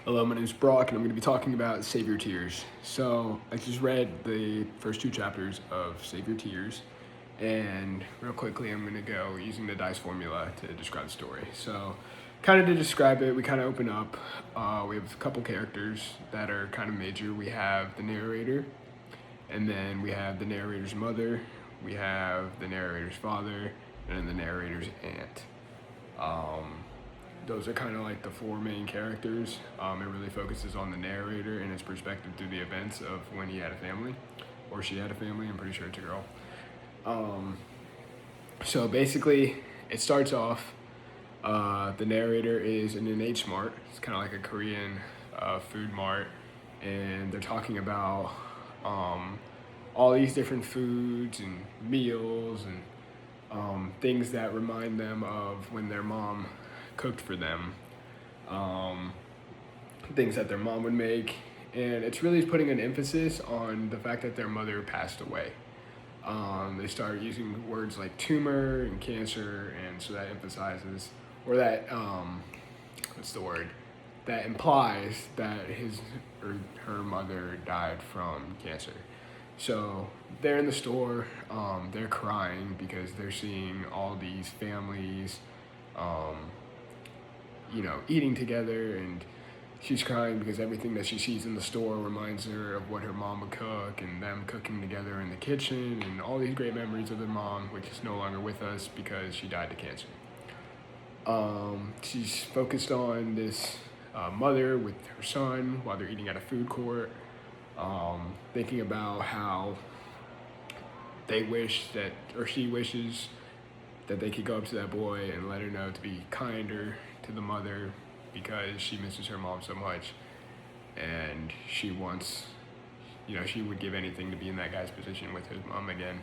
Hello, my name is Brock, and I'm going to be talking about Save Your Tears. So, I just read the first two chapters of Save Your Tears, and real quickly, I'm going to go using the dice formula to describe the story. So, kind of to describe it, we kind of open up. We have a couple characters that are kind of major. We have the narrator, and then we have the narrator's mother, we have the narrator's father, and then the narrator's aunt. Um, those are kind of like the four main characters. It really focuses on the narrator and his perspective through the events of when he had a family, or she had a family. I'm pretty sure it's a girl. Um, so basically, it starts off. The narrator is in an H Mart. It's kind of like a Korean food mart, and they're talking about um, all these different foods and meals and things that remind them of when their mom cooked for them, um, things that their mom would make, and it's really putting an emphasis on the fact that their mother passed away. They start using words like tumor and cancer, and so that emphasizes, or that, what's the word? That implies that his or her mother died from cancer. So they're in the store, they're crying because they're seeing all these families, um, eating together, and she's crying because everything that she sees in the store reminds her of what her mom would cook and them cooking together in the kitchen and all these great memories of their mom, which is no longer with us because she died to cancer. She's focused on this mother with her son while they're eating at a food court, thinking about how they wish that, or she wishes that they could go up to that boy and let her know to be kinder to the mother because she misses her mom so much, and she wants, she would give anything to be in that guy's position with his mom again.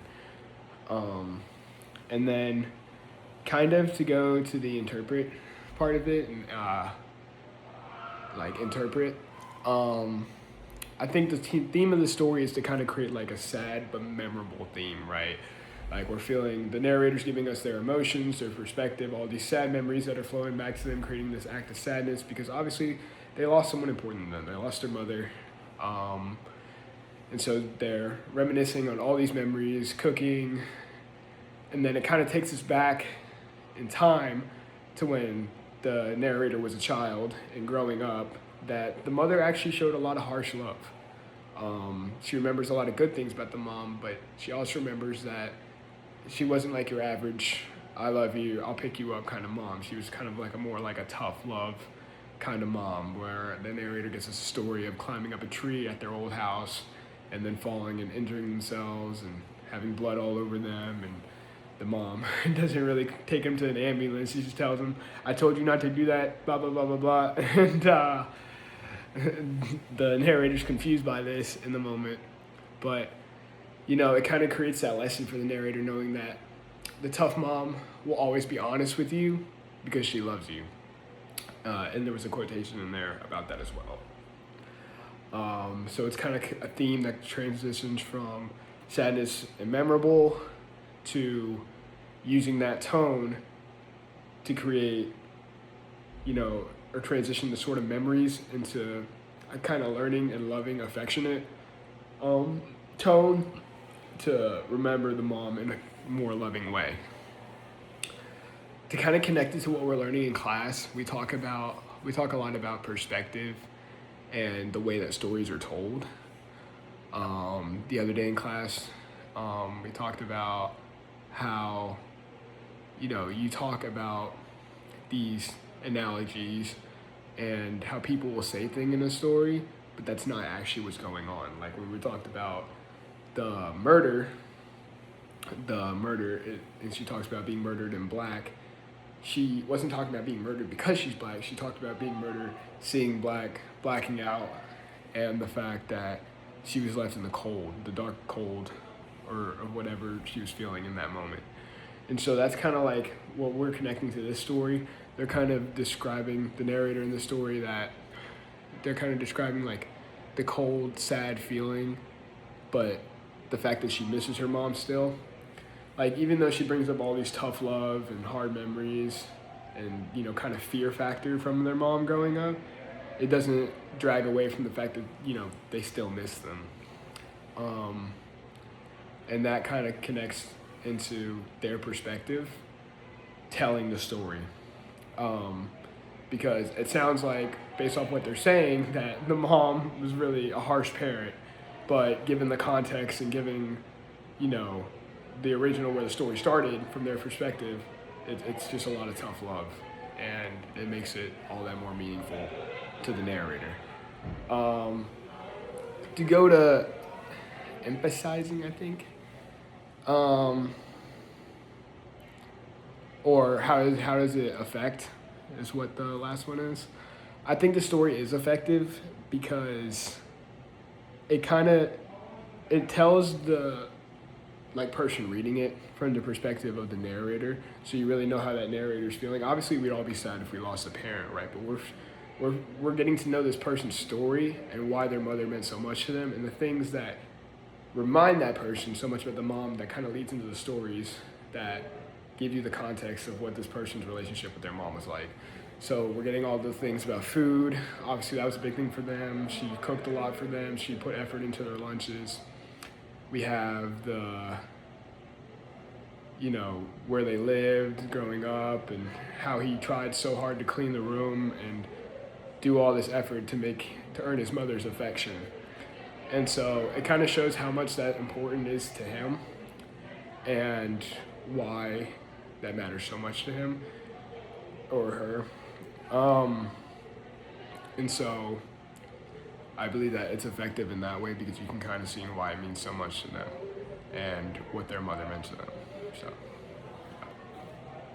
And then, kind of to go to the interpret part of it and interpret. I think the theme of the story is to kind of create like a sad but memorable theme, right? Like we're feeling the narrator's giving us their emotions, their perspective, all these sad memories that are flowing back to them, creating this act of sadness because obviously they lost someone important to them. They lost their mother. And so they're reminiscing on all these memories, cooking, and then it kind of takes us back in time to when the narrator was a child and growing up, that the mother actually showed a lot of harsh love. She remembers a lot of good things about the mom, but she also remembers that she wasn't like your average "I love you, I'll pick you up" kind of mom. She was kind of like a more like a tough love kind of mom, where the narrator gets a story of climbing up a tree at their old house and then falling and injuring themselves and having blood all over them, and the mom doesn't really take him to an ambulance. She just tells him, "I told you not to do that, blah, blah, blah, blah, blah." And the narrator's confused by this in the moment. But, it kind of creates that lesson for the narrator, knowing that the tough mom will always be honest with you because she loves you. And there was a quotation in there about that as well. So it's kind of a theme that transitions from sadness and memorable to using that tone to create, or transition the sort of memories into a kind of learning and loving, affectionate tone to remember the mom in a more loving way. To kind of connect it to what we're learning in class, we talk a lot about perspective and the way that stories are told. The other day in class, we talked about how, you talk about these analogies and how people will say things in a story, but that's not actually what's going on. Like when we talked about the murder, and she talks about being murdered in black. She wasn't talking about being murdered because she's black. She talked about being murdered, seeing blacking out, and the fact that she was left in the cold, the dark cold, or whatever she was feeling in that moment. And so that's kind of like what we're connecting to this story. They're kind of describing, the narrator in the story, that they're kind of describing like the cold, sad feeling, but the fact that she misses her mom still. Like even though she brings up all these tough love and hard memories and kind of fear factor from their mom growing up, it doesn't drag away from the fact that, they still miss them. Um, and that kind of connects into their perspective telling the story. Um, because it sounds like, based off what they're saying, that the mom was really a harsh parent, but given the context and given, you know, the original where the story started from their perspective, it's just a lot of tough love, and it makes it all that more meaningful to the narrator. Um, to go to emphasizing, I think, um, or how does it affect, is what the last one is. I think the story is effective because it kind of it tells the person reading it from the perspective of the narrator, so you really know how that narrator's feeling. Obviously, we'd all be sad if we lost a parent, right? But we're getting to know this person's story and why their mother meant so much to them, and the things that remind that person so much about the mom that kind of leads into the stories that give you the context of what this person's relationship with their mom was like. So we're getting all the things about food. Obviously, that was a big thing for them. She cooked a lot for them. She put effort into their lunches. We have the, where they lived growing up and how he tried so hard to clean the room and do all this effort to earn his mother's affection. And so it kind of shows how much that important is to him and why that matters so much to him or her. And so I believe that it's effective in that way because you can kind of see why it means so much to them and what their mother meant to them. So.